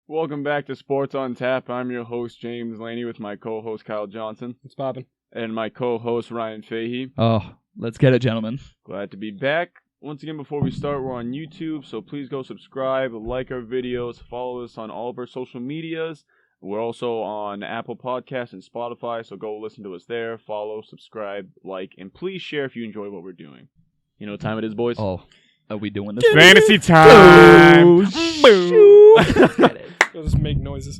Welcome back to Sports on Tap. I'm your host, James Laney, with my co-host, Kyle Johnson. It's poppin'. And my co-host, Ryan Fahey. Oh, let's get it, gentlemen. Glad to be back. Once again, before we start, we're on YouTube, so please go subscribe, like our videos, follow us on all of our social medias. We're also on Apple Podcasts and Spotify, so go listen to us there. Follow, subscribe, like, and please share if you enjoy what we're doing. You know what time it is, boys? Oh, are we doing this? Fantasy time! Let's get it. It'll just make noises.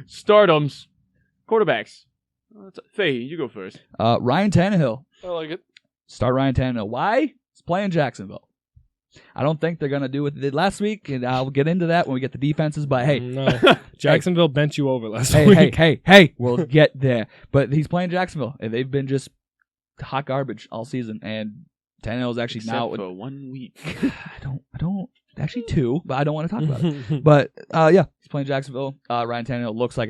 Stardoms. Quarterbacks. Fahey, you go first. Ryan Tannehill. I like it. Start Ryan Tannehill. Why? He's playing Jacksonville. I don't think they're going to do what they did last week, and I'll get into that when we get the defenses, but hey. No. Jacksonville bent you over last week. Hey. We'll get there. But he's playing Jacksonville, and they've been just hot garbage all season, and Tannehill's actually Except now for 1 week. I don't actually 2, but I don't want to talk about it. But yeah, he's playing Jacksonville. Ryan Tannehill looks like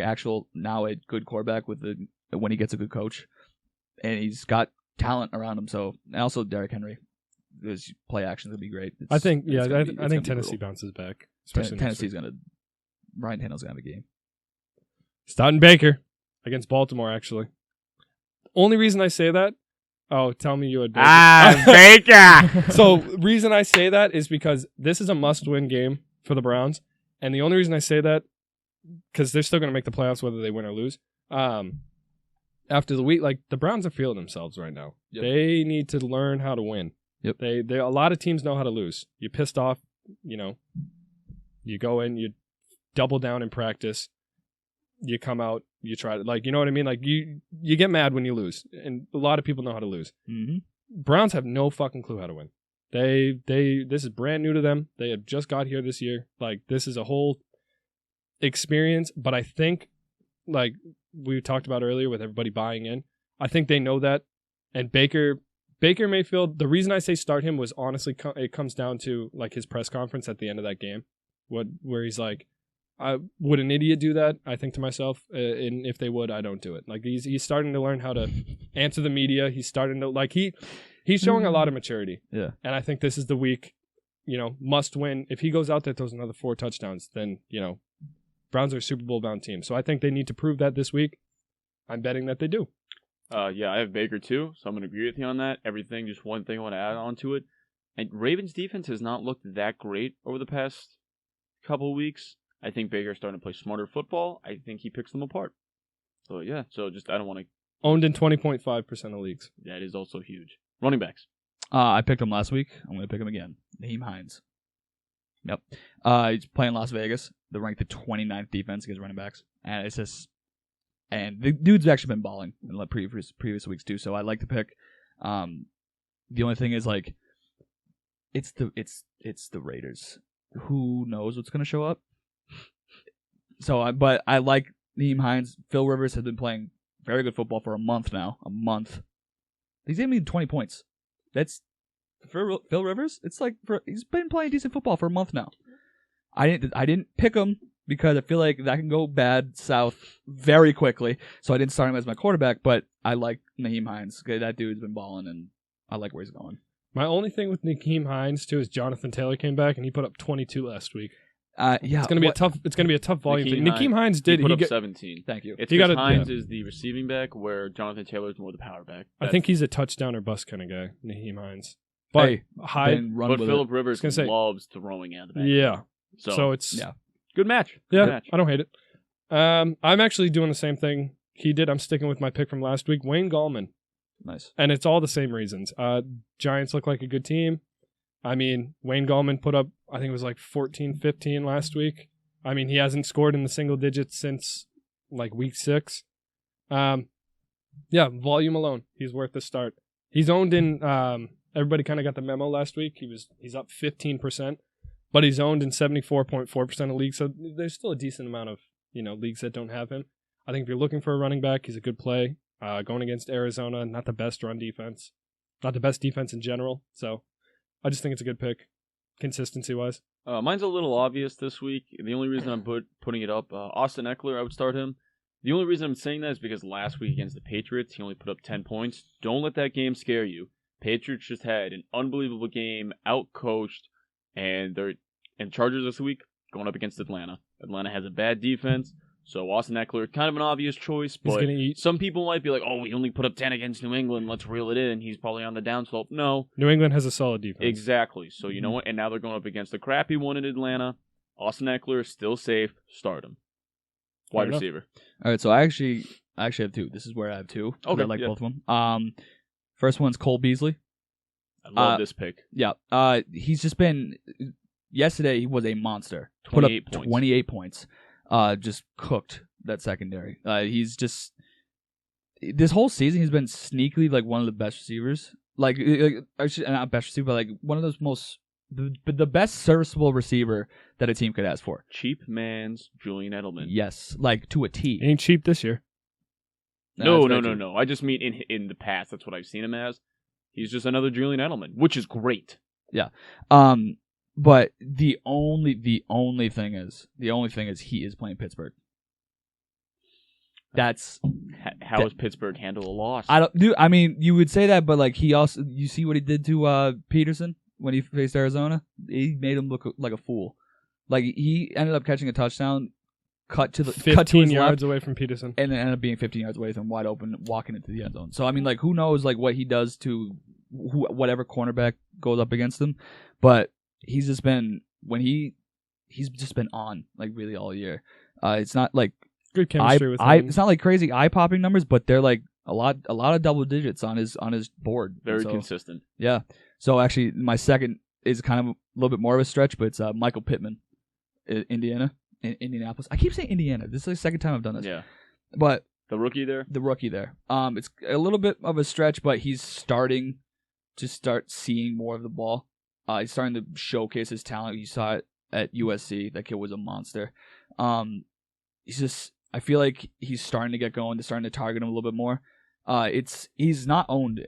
now a good quarterback when he gets a good coach, and he's got talent around him. So, and also Derrick Henry, his play action is gonna be great. I think Tennessee bounces back. Ryan Tannehill's gonna have a game. Starting Baker against Baltimore. Actually, only reason I say that. Oh, tell me you had Baker. Baker! So, reason I say that is because this is a must-win game for the Browns. And the only reason I say that, because they're still going to make the playoffs whether they win or lose. After the week, the Browns are feeling themselves right now. Yep. They need to learn how to win. Yep. A lot of teams know how to lose. You're pissed off, you go in, you double down in practice. You come out, you try to, you know what I mean? You get mad when you lose, and a lot of people know how to lose. Mm-hmm. Browns have no fucking clue how to win. This is brand new to them. They have just got here this year. This is a whole experience, but I think, we talked about earlier with everybody buying in, I think they know that, and Baker Mayfield, the reason I say start him was honestly, it comes down to, his press conference at the end of that game, where he's like, would an idiot do that? I think to myself, and if they would, I don't do it. He's starting to learn how to answer the media. He's starting to he's showing a lot of maturity. Yeah, and I think this is the week, must win. If he goes out there, throws another 4 touchdowns, then Browns are a Super Bowl bound team. So I think they need to prove that this week. I'm betting that they do. Yeah, I have Baker too, so I'm going to agree with you on that. Just one thing I want to add on to it. And Ravens defense has not looked that great over the past couple weeks. I think Baker's starting to play smarter football. I think he picks them apart. So, yeah. I don't want to... Owned in 20.5% of leagues. That is also huge. Running backs. I picked him last week. I'm going to pick him again. Naheem Hines. Yep. He's playing Las Vegas. They're ranked the 29th defense against running backs. And it's just... And the dude's actually been balling in the previous weeks, too. So, I like to pick. The only thing is, it's the Raiders. Who knows what's going to show up? So, but I like Naheem Hines. Phil Rivers has been playing very good football for a month now. He's giving me 20 points. That's for Phil Rivers. It's he's been playing decent football for a month now. I didn't pick him because I feel like that can go bad south very quickly. So I didn't start him as my quarterback. But I like Naheem Hines. That dude's been balling, and I like where he's going. My only thing with Naheem Hines too is Jonathan Taylor came back and he put up 22 last week. Yeah, it's gonna be a tough volume thing. Naheem Hines did. He put up 17. Thank you. It's because Hines is the receiving back, where Jonathan Taylor is more the power back. I think he's a touchdown or bust kind of guy, Naheem Hines. But Phillip Rivers loves throwing at the back. Yeah. So it's good match. Yeah, good match. I don't hate it. I'm actually doing the same thing he did. I'm sticking with my pick from last week, Wayne Gallman. Nice. And it's all the same reasons. Giants look like a good team. I mean, Wayne Gallman put up, I think it was 14-15 last week. I mean, he hasn't scored in the single digits since week 6. Volume alone, he's worth the start. He's owned in, everybody kind of got the memo last week. He's up 15%, but he's owned in 74.4% of leagues. So there's still a decent amount of, leagues that don't have him. I think if you're looking for a running back, he's a good play. Going against Arizona, not the best run defense, not the best defense in general. So I just think it's a good pick, consistency-wise. Mine's a little obvious this week. The only reason I'm putting it up, Austin Eckler, I would start him. The only reason I'm saying that is because last week against the Patriots, he only put up 10 points. Don't let that game scare you. Patriots just had an unbelievable game, out-coached, and Chargers this week, going up against Atlanta. Atlanta has a bad defense, so Austin Eckler, kind of an obvious choice, He's but gonna eat. some people might be like, oh, we only put up 10 against New England, let's reel it in. He's probably on the downslope. No. New England has a solid defense. Exactly. So you know what? And now they're going up against the crappy one in Atlanta. Austin Eckler is still safe. Start him. Wide Fair enough. receiver. All right, so I actually have two. This is where I have two. Okay, I like yeah. both of them. First one's Cole Beasley. I love this pick. Yeah. He's just been. Yesterday he was a monster. 28 Put up points. 28 points. Just cooked that secondary. He's just. This whole season he's been sneakily like one of the best receivers. Like actually not best receiver, but like one of those the best serviceable receiver that a team could ask for. Cheap man's Julian Edelman. Yes, like to a T. Ain't cheap this year. No. That's very true. I just mean in the past. That's what I've seen him as. He's just another Julian Edelman, which is great. But the only thing is he is playing Pittsburgh. That's How does Pittsburgh handle a loss? I mean, you would say that, but like you see what he did to Peterson when he faced Arizona. He made him look like a fool. Like he ended up catching a touchdown, cut to 15 his yards left, away from Peterson. and it ended up being 15 yards away from wide open, walking into the end zone. So I mean, like who knows like what he does to whatever cornerback goes up against him, but he's just been on like really all year. It's not like Good chemistry with him. it's not like crazy eye popping numbers, but they're like a lot of double digits on his board. Very So, consistent. Yeah. So actually, my second is kind of a little bit more of a stretch, but it's Michael Pittman, Indianapolis. I keep saying Indiana. This is the second time I've done this. Yeah. But The rookie there? the rookie there, it's a little bit of a stretch, but he's starting to seeing more of the ball. He's starting to showcase his talent. You saw it at USC. That kid was a monster. I feel like he's starting to get going. They're starting to target him a little bit more. He's not owned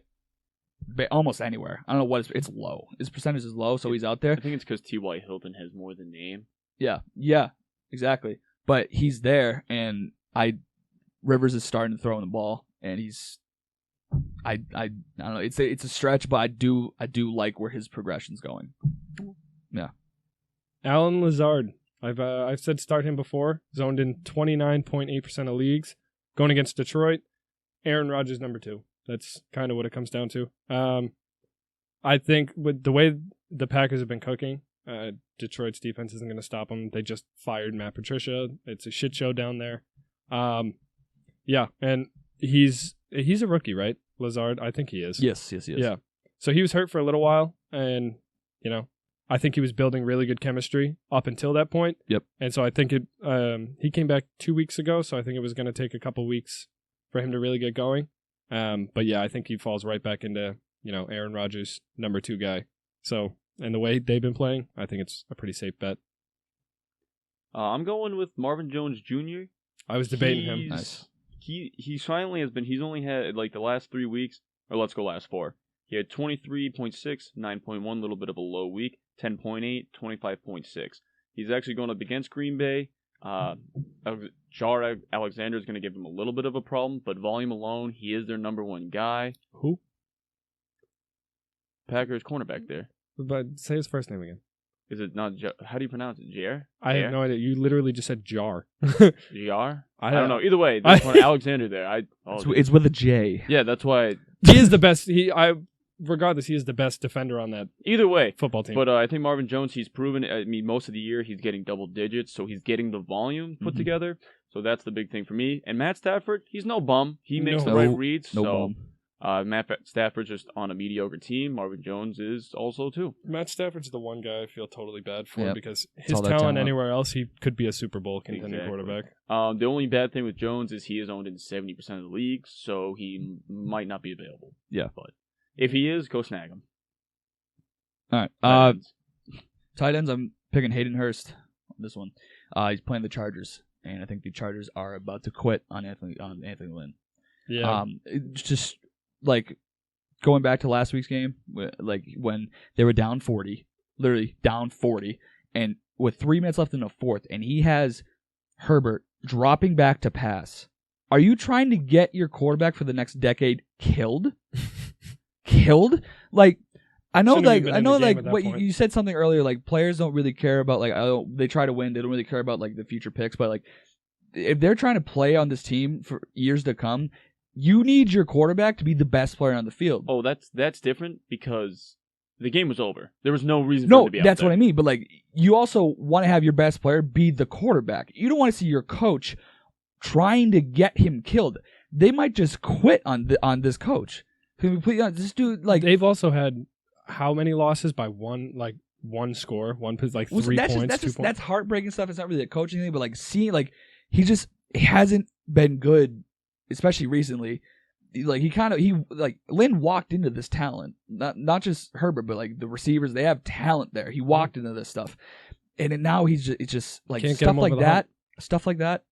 almost anywhere. I don't know what it's low. His percentage is low, so he's out there. I think it's because T.Y. Hilton has more than name. Yeah, exactly. But he's there, and Rivers is starting to throw him the ball, and I don't know. It's a stretch, but I do like where his progression's going. Yeah. Alan Lazard. I've said start him before. Zoned in 29.8% of leagues. Going against Detroit. Aaron Rodgers number 2. That's kind of what it comes down to. I think with the way the Packers have been cooking, Detroit's defense isn't going to stop them. They just fired Matt Patricia. It's a shit show down there. Yeah, and he's a rookie, right? Lazard, I think he is. Yes, he is. Yeah. So he was hurt for a little while, and I think he was building really good chemistry up until that point. Yep. And so I think he came back 2 weeks ago, so I think it was going to take a couple weeks for him to really get going. But yeah, I think he falls right back into, Aaron Rodgers, number 2 guy. So, and the way they've been playing, I think it's a pretty safe bet. I'm going with Marvin Jones Jr. I was debating him. Nice. He finally has been. He's only had like the last 3 weeks, or let's go last 4. He had 23.6, 9.1, a little bit of a low week, 10.8, 25.6. He's actually going up against Green Bay. Jar Alexander is going to give him a little bit of a problem, but volume alone, he is their number 1 guy. Who? Packers cornerback there. But say his first name again. Is it not? How do you pronounce it? Jair? I have no idea. You literally just said Jar. Jar? I don't know. Either way, there's Alexander there. It's with a J. Yeah, that's why. He is the best. Regardless, he is the best defender on that Either way, football team. But I think Marvin Jones, he's proven. I mean, most of the year he's getting double digits, so he's getting the volume put together. So that's the big thing for me. And Matt Stafford, he's no bum. He makes the right reads. Matt Stafford's just on a mediocre team. Marvin Jones is also too. Matt Stafford's the one guy I feel totally bad for because his all that talent talent. Anywhere else, he could be a Super Bowl contending quarterback. The only bad thing with Jones is he is owned in 70% of the league, so he might not be available. Yeah. But if he is, go snag him. All right. Tight ends, I'm picking Hayden Hurst on this one. He's playing the Chargers, and I think the Chargers are about to quit on Anthony Lynn. Yeah. It's just like going back to last week's game, like when they were down 40, literally down 40, and with 3 minutes left in the fourth, and he has Herbert dropping back to pass. Are you trying to get your quarterback for the next decade killed? Killed? Like, I know, Shouldn't have even been in the game at that what point. you said something earlier. Like players don't really care about they try to win. They don't really care about like the future picks. But like if they're trying to play on this team for years to come, you need your quarterback to be the best player on the field. Oh, that's different because the game was over. There was no reason for No, him to be out that's there. what I mean. But like you also want to have your best player be the quarterback. You don't want to see your coach trying to get him killed. They might just quit on this coach. This dude, like they've also had how many losses by one score, 3 points, 2 points. That's heartbreaking stuff. It's not really a coaching thing, but like seeing he hasn't been good, especially recently. Like Lynn walked into this talent, not just Herbert, but like the receivers. They have talent there. He walked into this stuff, and now it's just like stuff like that. Stuff like that.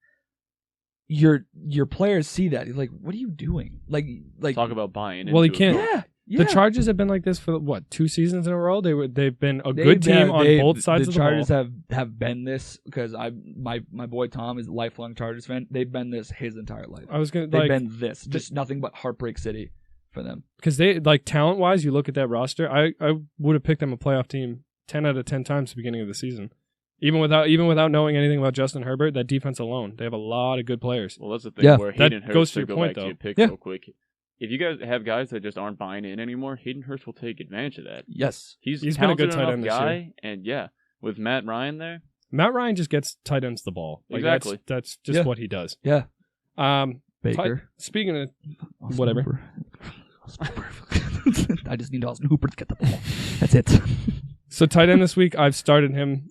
Your players see that. He's like, what are you doing? Like talk about buying. Well, he into can't. it. The Yeah. Chargers have been like this for 2 seasons in a row. They've been a good team on both sides of the ball. The Chargers have been this because my boy Tom is a lifelong Chargers fan. They've been this his entire life. They've been this, just nothing but heartbreak city for them. Because they talent wise, you look at that roster. I would have picked them a playoff team 10 out of 10 times at the beginning of the season. Even without knowing anything about Justin Herbert, that defense alone, they have a lot of good players. Well, that's the thing where Hayden Hurst goes to your go point, back to though. your pick real quick. If you guys have guys that just aren't buying in anymore, Hayden Hurst will take advantage of that. Yes, he's been a good tight enough end this guy, year. and with Matt Ryan there, Matt Ryan just gets tight ends the ball. Exactly. That's just what he does. Yeah. Baker. Speaking of Austin whatever. Hooper. I just need Austin Hooper to get the ball. That's it. So tight end this week, I've started him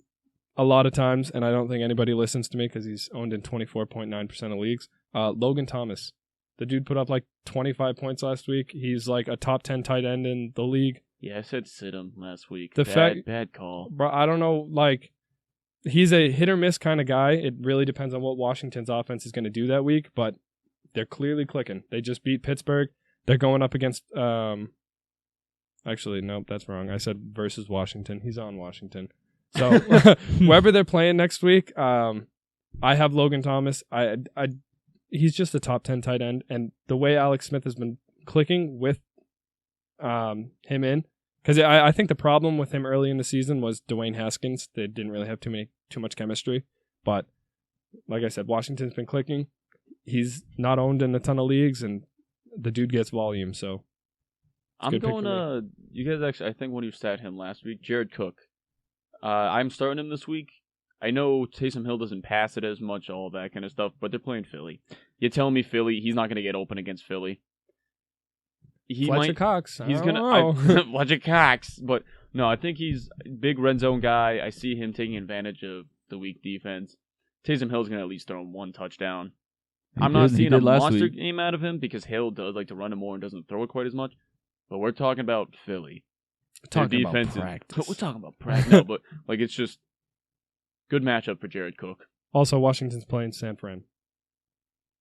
a lot of times, and I don't think anybody listens to me because he's owned in 24.9% of leagues. Logan Thomas. The dude put up 25 points last week. He's like a top 10 tight end in the league. Yeah, I said sit him last week. Bad call. Bro, I don't know, he's a hit or miss kind of guy. It really depends on what Washington's offense is going to do that week, but they're clearly clicking. They just beat Pittsburgh. They're going up against actually, nope, that's wrong. I said versus Washington. He's on Washington. So whoever they're playing next week, I have Logan Thomas. He's just a top 10 tight end, and the way Alex Smith has been clicking with him in, because I think the problem with him early in the season was Dwayne Haskins. They didn't really have too much chemistry, but like I said, Washington's been clicking. He's not owned in a ton of leagues, and the dude gets volume. So I'm going you guys actually, I think when you sat him last week, Jared Cook. I'm starting him this week. I know Taysom Hill doesn't pass it as much, all that kind of stuff, but they're playing Philly. You're telling me he's not going to get open against Philly? Fletcher Cox. He's going to Fletcher Cox, but no, I think he's a big red zone guy. I see him taking advantage of the weak defense. Taysom Hill's going to at least throw him 1 touchdown. I'm not seeing a monster game out of him because Hill does like to run it more and doesn't throw it quite as much. But we're talking about Philly. We're talking about practice. We're talking about practice. No, but it's just good matchup for Jared Cook. Also, Washington's playing San Fran.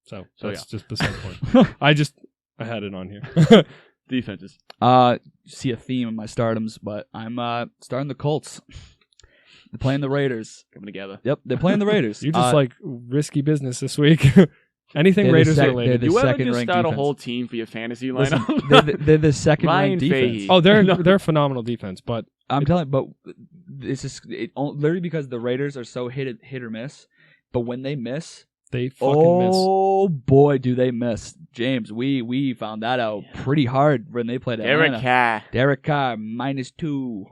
So that's just beside the point. I had it on here. Defenses. See a theme in my stardoms, but I'm starting the Colts. They're playing the Raiders. Coming together. Yep, they're playing the Raiders. You just risky business this week. Anything Raiders related. You ever just start a whole team for your fantasy lineup? Listen, they're the second-ranked defense. Oh, they're a phenomenal defense, but I'm telling you, but it's just literally because the Raiders are so hit or miss. But when they miss, they fucking miss. Oh boy, do they miss! James, we found that out pretty hard when they played Atlanta. Derek Carr -2.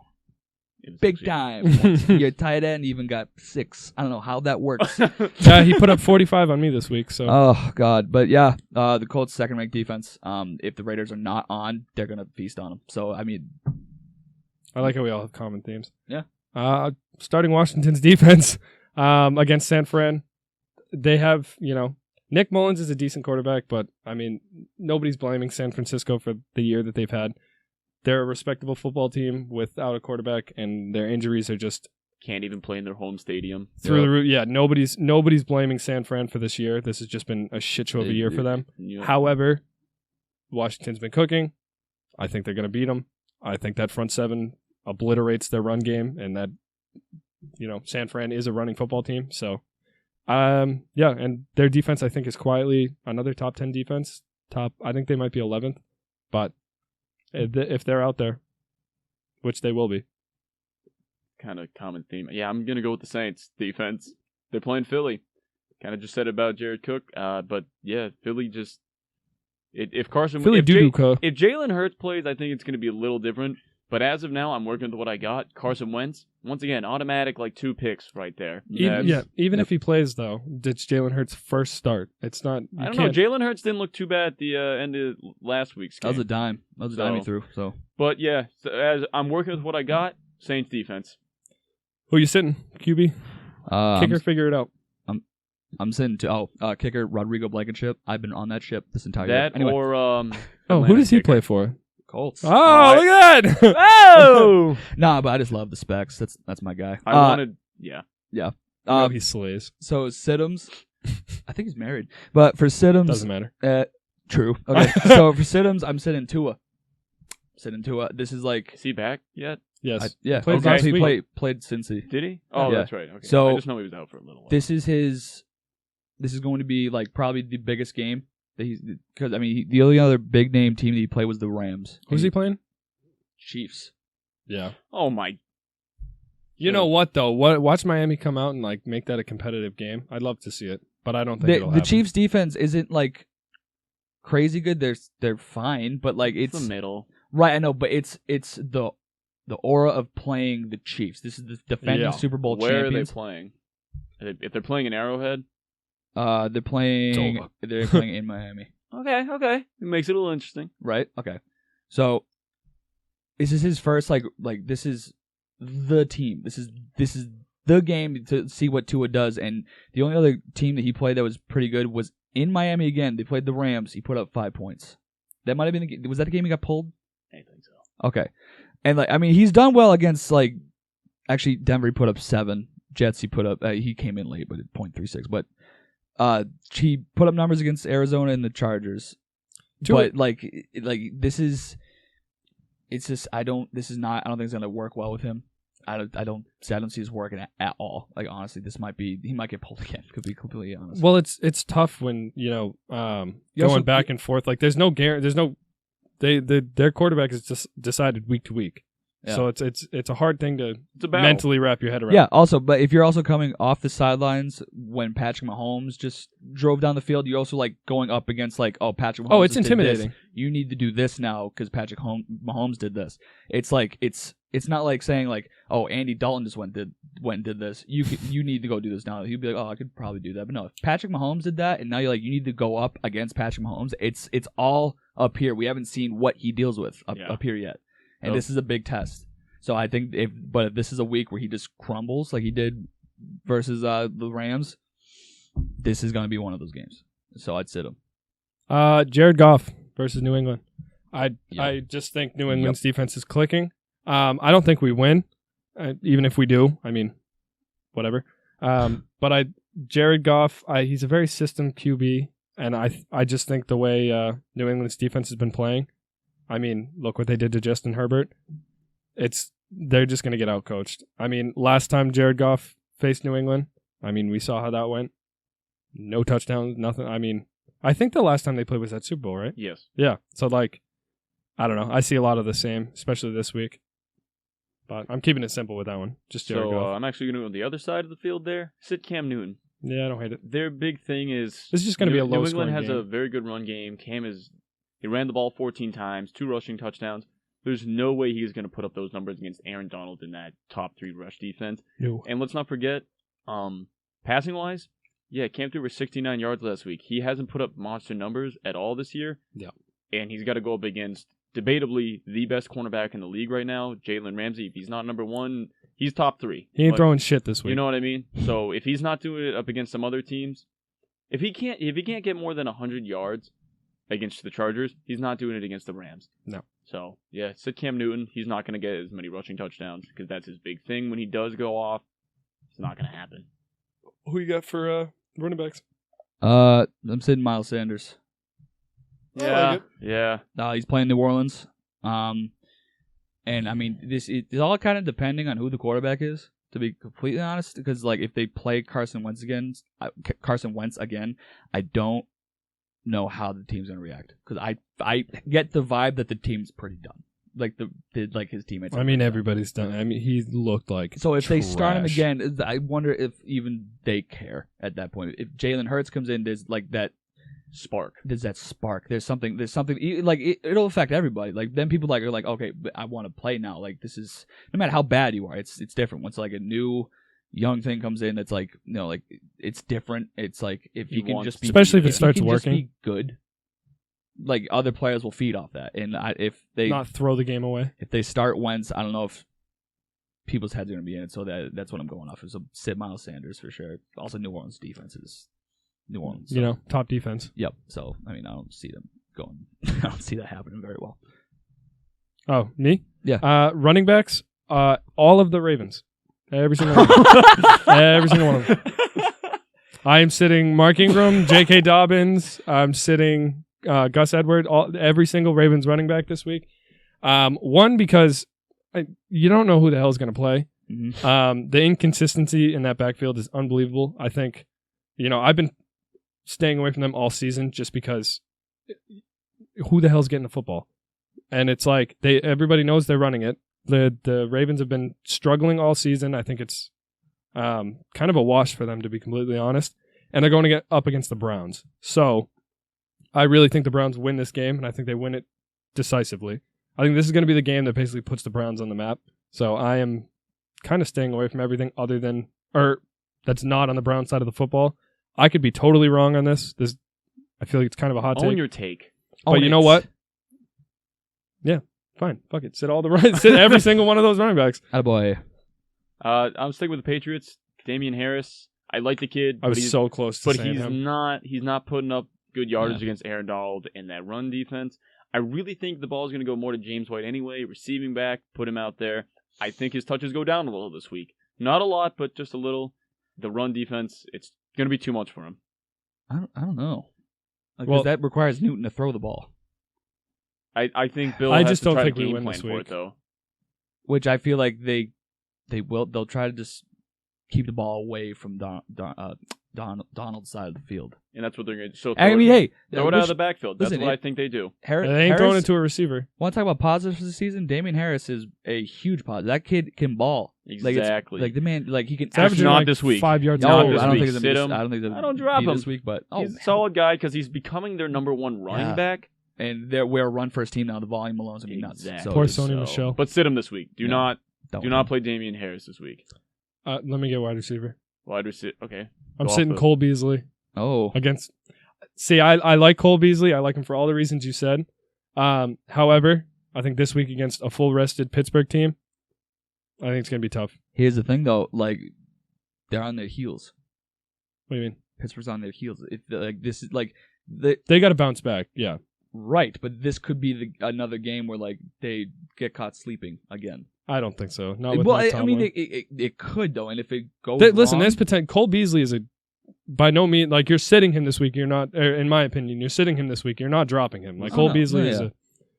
Big time. Your tight end even got 6. I don't know how that works. He put up 45 on me this week. So. Oh God, but yeah, the Colts second-ranked defense. If the Raiders are not on, they're gonna feast on them. So I mean, I like how we all have common themes. Yeah. Starting Washington's defense against San Fran, they have Nick Mullins is a decent quarterback, but I mean nobody's blaming San Francisco for the year that they've had. They're a respectable football team without a quarterback, and their injuries are just can't even play in their home stadium. Through the roof. Yeah, nobody's blaming San Fran for this year. This has just been a shit show of a year for them. Yeah. However, Washington's been cooking. I think they're going to beat them. I think that front seven obliterates their run game, and that San Fran is a running football team. So, and their defense I think is quietly another top 10 defense. I think they might be 11th, but if they're out there, which they will be. Kind of common theme. Yeah, I'm gonna go with the Saints defense. They're playing Philly. Kind of just said about Jared Cook, but yeah, Philly just if Carson Philly if Jalen Hurts plays, I think it's gonna be a little different. But as of now, I'm working with what I got. Carson Wentz, once again, automatic 2 picks right there. Even if he plays though, it's Jalen Hurts' first start. It's not. I don't know. Jalen Hurts didn't look too bad at the end of last week's game. That was a dime. That was a dime he threw. So, but yeah, as I'm working with what I got, Saints defense. Who you sitting? QB. Kicker, figure it out. I'm sitting to kicker Rodrigo Blankenship. I've been on that ship this entire year. Anyway. Who does he play for? Colts. Look at that! Oh! Nah, but I just love the specs. That's my guy. Yeah. He slays. So Siddums, I think he's married. But for Siddums, doesn't matter. True. Okay. So for Siddums, I'm sitting Tua. This is Is he back yet? Yes. Yeah. Played last week. He played Cincy. Did he? Oh, Yeah. That's right. Okay. So I just know he was out for a little while. This is going to be probably the biggest game. Because the only other big name team that he played was the Rams. Who's he playing? Chiefs. Yeah. Oh my! You know what though? Watch Miami come out and make that a competitive game. I'd love to see it, but I don't think it'll happen. The Chiefs' defense isn't crazy good. They're fine, but it's the middle. Right, I know, but it's the aura of playing the Chiefs. This is the defending Super Bowl Where champions. Where are they playing? If they're playing in Arrowhead. They're playing in Miami. Okay. It makes it a little interesting. Right? Okay. So this is his first this is the team. This is the game to see what Tua does, and the only other team that he played that was pretty good was in Miami again. They played the Rams. He put up 5 points. That might have been was that the game he got pulled? I think so. Okay. And he's done well against actually Denver he put up 7. Jets he put up he came in late but at 0.36, but he put up numbers against Arizona and the Chargers. But this is it's just I don't think it's gonna work well with him. I don't see this working at all. Honestly, he might get pulled again, to be completely honest. Well, it's tough when going back and forth. There's no guarantee. Their quarterback is just decided week to week. Yeah. So it's a hard thing to mentally wrap your head around. Yeah, also, but if you're also coming off the sidelines when Patrick Mahomes just drove down the field, you're also going up against Patrick Mahomes. Oh, it's intimidating. You need to do this now because Patrick Mahomes did this. It's it's not saying Andy Dalton just went and did this. You need to go do this now. He'd be I could probably do that. But no, if Patrick Mahomes did that and now you're you need to go up against Patrick Mahomes, it's all up here. We haven't seen what he deals with up here yet. And this is a big test. So I think if this is a week where he just crumbles like he did versus the Rams, this is going to be one of those games. So I'd sit him. Jared Goff versus New England. I just think New England's defense is clicking. I don't think we win, even if we do. Whatever. But Jared Goff, he's a very system QB, and I just think the way New England's defense has been playing. Look what they did to Justin Herbert. They're just going to get outcoached. Last time Jared Goff faced New England, we saw how that went. No touchdowns, nothing. I think the last time they played was at Super Bowl, right? Yes. Yeah. So, I don't know. I see a lot of the same, especially this week. But I'm keeping it simple with that one. Just Jared Goff. I'm actually going to go on the other side of the field there. Sit Cam Newton. Yeah, I don't hate it. Their big thing is this is just going to be a low New scoring England has game. a very good run game. He ran the ball 14 times, 2 rushing touchdowns. There's no way he's going to put up those numbers against Aaron Donald in that top 3 rush defense. No. And let's not forget, passing-wise, Cam threw for 69 yards last week. He hasn't put up monster numbers at all this year. Yeah. And he's got to go up against, debatably, the best cornerback in the league right now, Jalen Ramsey. If he's not number 1, he's top 3. He ain't throwing shit this week. You know what I mean? So if he's not doing it up against some other teams, if he can't get more than 100 yards against the Chargers, he's not doing it against the Rams. No. So, sit Cam Newton. He's not going to get as many rushing touchdowns because that's his big thing. When he does go off, it's not going to happen. Who you got for running backs? I'm sitting Miles Sanders. Yeah. Yeah. He's playing New Orleans. And this is all kind of depending on who the quarterback is, to be completely honest. Because if they play Carson Wentz again, I don't know how the team's gonna react. Because I get the vibe that the team's pretty done. his teammates. I mean, everybody's done. I mean, he looked like so. If they start him trash. again, I wonder if even they care at that point. If Jalen Hurts comes in, there's like that spark. There's that spark. There's something. Like it'll affect everybody. Like then people are like, okay, but I want to play now. Like this is no matter how bad you are, it's different. Once like a new young thing comes in, that's like like it's different. It's like if you can just be, especially if it starts working, just be good. Like other players will feed off that, and if they not throw the game away. If they start Wentz, I don't know if people's heads are going to be in it. So that's what I'm going off. So sit Miles Sanders for sure. Also, New Orleans defense is New Orleans. So. Top defense. Yep. So I mean, I don't see them going. I don't see that happening very well. Oh, me? Yeah. Running backs. All of the Ravens. Every single one. Of them. Every single one of them. I am sitting Mark Ingram, J.K. Dobbins. I'm sitting Gus Edwards. Every single Ravens running back this week. One, because you don't know who the hell is going to play. Mm-hmm. The inconsistency in that backfield is unbelievable. I think, I've been staying away from them all season just because who the hell's getting the football? And it's like everybody knows they're running it. The Ravens have been struggling all season. I think it's kind of a wash for them, to be completely honest. And they're going to get up against the Browns. So I really think the Browns win this game, and I think they win it decisively. I think this is going to be the game that basically puts the Browns on the map. So I am kind of staying away from everything other than, or that's not on the Brown side of the football. I could be totally wrong on this. I feel like it's kind of a hot take. Own your take. But you know what? Yeah, fine. Fuck it. Sit every single one of those running backs. Attaboy. I'm sticking with the Patriots. Damian Harris. I like the kid. I was so close to saying him. He's not putting up good yardage against Aaron Donald in that run defense. I really think the ball is going to go more to James White anyway. Receiving back, put him out there. I think his touches go down a little this week. Not a lot, but just a little. The run defense, it's going to be too much for him. I don't know. Because that requires Newton to throw the ball. I think Bill I has just to don't try think to we game win plan this for week. it, though. Which I feel like they'll try to just keep the ball away from Donald's side of the field. And that's what they're going to do. So I mean, hey, throw it out of the backfield. That's what I think they do. They ain't throwing it to a receiver. Want to talk about positives this season? Damian Harris is a huge positive. That kid can ball. Exactly. Like the man, like he can. Averaging not like this week. 5 yards. Not a this carry. week. I don't drop him this week, but he's a solid guy because he's becoming their number one running back. And we're a run first team now. The volume alone's gonna be nuts. Exactly. Poor Sony Michel. But sit him this week. Do not play Damian Harris this week. Let me get wide receiver. Wide receiver. Okay. I'm sitting Cole Beasley. Oh. See, I like Cole Beasley. I like him for all the reasons you said. However, I think this week against a full rested Pittsburgh team, I think it's gonna be tough. Here's the thing, though. Like, they're on their heels. What do you mean? Pittsburgh's on their heels. This is like they got to bounce back. Yeah. Right, but this could be another game where like they get caught sleeping again. I don't think so. Not with I mean, it could though, and if it goes listen, wrong, there's potential. Cole Beasley is by no means like you're sitting him this week. You're not, in my opinion, you're sitting him this week. You're not dropping him. Like Cole Beasley is a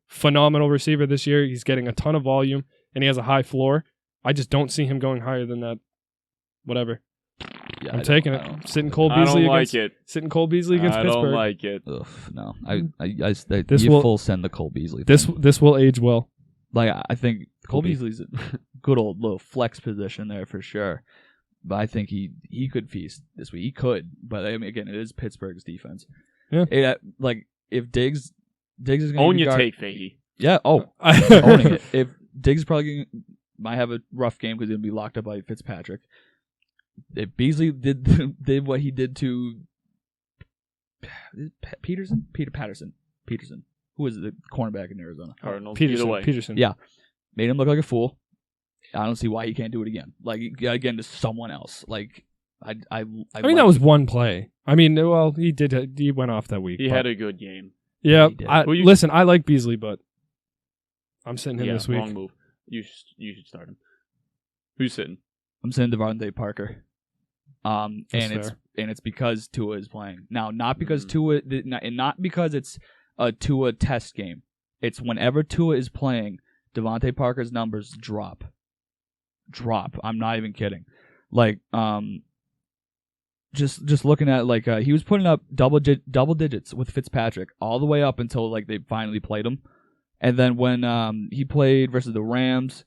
phenomenal receiver this year. He's getting a ton of volume and he has a high floor. I just don't see him going higher than that. Whatever. Yeah, I'm taking it. Sitting Cole Beasley Sitting Cole Beasley against Pittsburgh. I don't like it. Ugh, no, full send the Cole Beasley. This will age well. Like I think Cole Beasley's a good old little flex position there for sure. But I think he could feast this week. He could, but I mean, again, it is Pittsburgh's defense. Yeah. Like if Diggs is going to own your take, Fahey. Yeah. Oh, owning it. If Diggs might have a rough game because he'll be locked up by Fitzpatrick. If Beasley did what he did to Patterson, who is the cornerback in Arizona? Cardinals. Peterson. Yeah, made him look like a fool. I don't see why he can't do it again. Like again to someone else. Like I mean that was one play. I mean, well, he did. He went off that week. He had a good game. Yeah. Listen, I like Beasley, but I'm sitting him this week. Wrong move. You should start him. Who's sitting? I'm sitting Devontae Parker. And it's because Tua is playing now, not because not because it's a Tua test game. It's whenever Tua is playing, Devontae Parker's numbers drop. I'm not even kidding. Like, just looking at like he was putting up double digits with Fitzpatrick all the way up until like they finally played him, And then when he played versus the Rams,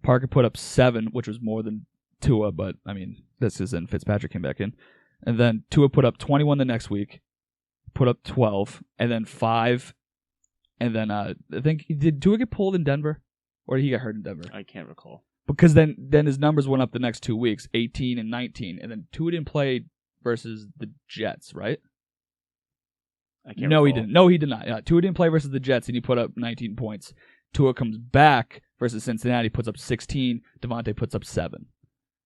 Parker put up 7, which was more than Tua, but I mean, this is then Fitzpatrick came back in. And then Tua put up 21 the next week, put up 12, and then 5. And then I think, did Tua get pulled in Denver? Or did he get hurt in Denver? I can't recall. Because then his numbers went up the next 2 weeks, 18 and 19. And then Tua didn't play versus the Jets, right? I can't No, recall. he didn't. No, he did not. Yeah, Tua didn't play versus the Jets, and he put up 19 points. Tua comes back versus Cincinnati, puts up 16. Devontae puts up 7.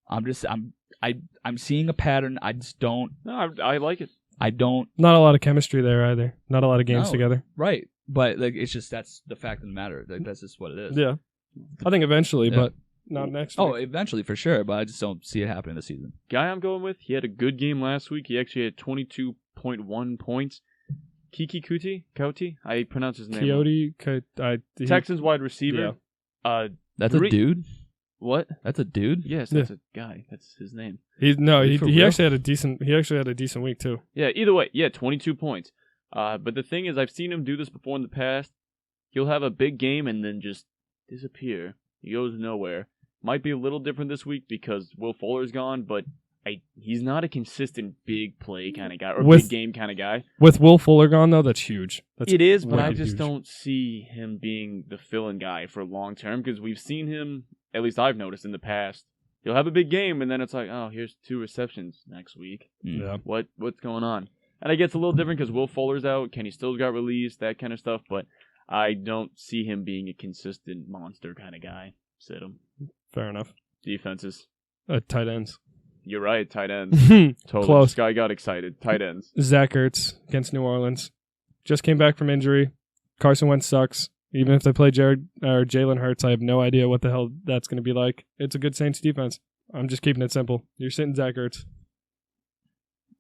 I'm seeing a pattern. I just don't. No, I like it. I don't. Not a lot of chemistry there either. Not a lot of games No. together. Right, but like it's just that's the fact of the matter. Like, that's just what it is. Yeah. I think eventually, Yeah. but not next Oh, week. eventually for sure, but I just don't see it happening this season. Guy I'm going with, he had a good game last week. He actually had 22.1 points. Kiki Kuti? I pronounce his name wrong. Texans wide receiver. That's Three- a dude. What? That's a dude. Yes, that's a guy. That's his name. He For real? actually had a decent week too. Yeah, either way, 22 points. But the thing is, I've seen him do this before in the past. He'll have a big game and then just disappear. He goes nowhere. Might be a little different this week because Will Fuller's gone, but he's not a consistent big play kind of guy or big game kind of guy. With Will Fuller gone though, that's huge. That's It is, but I wicked just huge. don't see him being the fill-in guy for long term because we've seen him, at least I've noticed in the past. He'll have a big game and then it's like, oh, here's 2 receptions next week. Yeah. What's going on? And I guess it's a little different because Will Fuller's out, Kenny Stills got released, that kind of stuff, but I don't see him being a consistent monster kind of guy. Sit him. Fair enough. Defenses. Tight ends. You're right, tight ends. Totally. Close. This guy got excited. Tight ends. Zach Ertz against New Orleans. Just came back from injury. Carson Wentz sucks. Even if they play Jalen Hurts, I have no idea what the hell that's going to be like. It's a good Saints defense. I'm just keeping it simple. You're sitting Zach Ertz.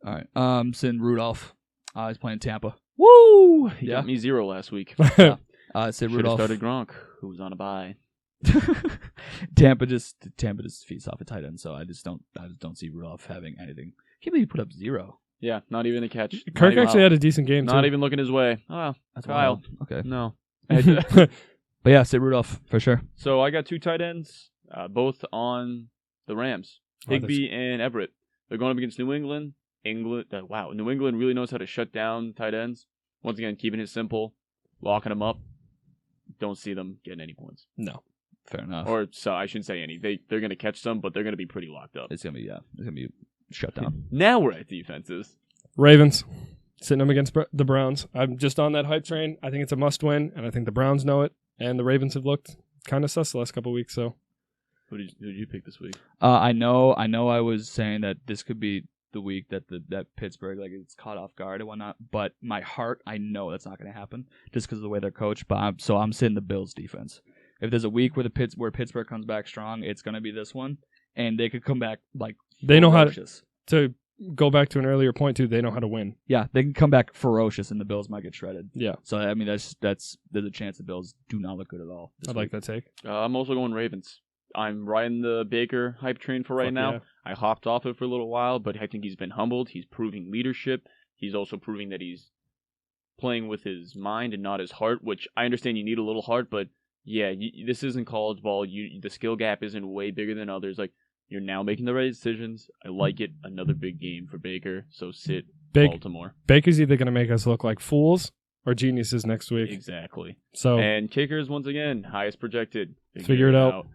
All right. I'm sitting Rudolph. He's playing Tampa. Woo! He Yeah. got me 0 last week. Sit Should have Rudolph. started Gronk, who was on a bye. Tampa just feeds off a tight end, so I just don't see Rudolph having anything. Can't believe he put up 0. Yeah, not even a catch. Kirk actually had a decent game, Not too. even looking his way. Oh, That's Kyle. wild. Okay. No. But yeah, sit Rudolph for sure. So I got 2 tight ends, both on the Rams. Oh, that's- Higby and Everett. They're going up against New England. New England really knows how to shut down tight ends. Once again, keeping it simple, locking them up. Don't see them getting any points. No. Fair enough. Or so I shouldn't say any. They're going to catch some, but they're going to be pretty locked up. It's gonna be shut down. Now we're at defenses. Ravens. Sitting them against the Browns. I'm just on that hype train. I think it's a must-win, and I think the Browns know it. And the Ravens have looked kind of sus the last couple of weeks, so. Who did you pick this week? I know. I was saying that this could be the week that that Pittsburgh it's caught off guard and whatnot. But my heart, I know that's not going to happen just because of the way they're coached. But I'm sitting the Bills defense. If there's a week where Pittsburgh comes back strong, it's going to be this one, and they could come back like They know how ferocious. to go back to an earlier point, too. They know how to win. Yeah, they can come back ferocious, and the Bills might get shredded. Yeah. So I mean, there's a chance the Bills do not look good at all. I like that take. I'm also going Ravens. I'm riding the Baker hype train for right Fuck now. yeah. I hopped off it for a little while, but I think he's been humbled. He's proving leadership. He's also proving that he's playing with his mind and not his heart, which I understand you need a little heart, but yeah, this isn't college ball. The skill gap isn't way bigger than others. Like, you're now making the right decisions. I like it. Another big game for Baker, so sit Baltimore. Baker's either going to make us look like fools or geniuses next week. Exactly. So And kickers, once again, highest projected. Figure it out.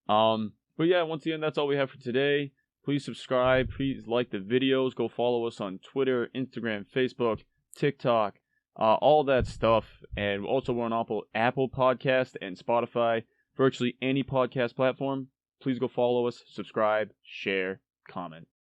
But yeah, once again, that's all we have for today. Please subscribe. Please like the videos. Go follow us on Twitter, Instagram, Facebook, TikTok, all that stuff. And also, we're on Apple Podcast and Spotify, virtually any podcast platform. Please go follow us, subscribe, share, comment.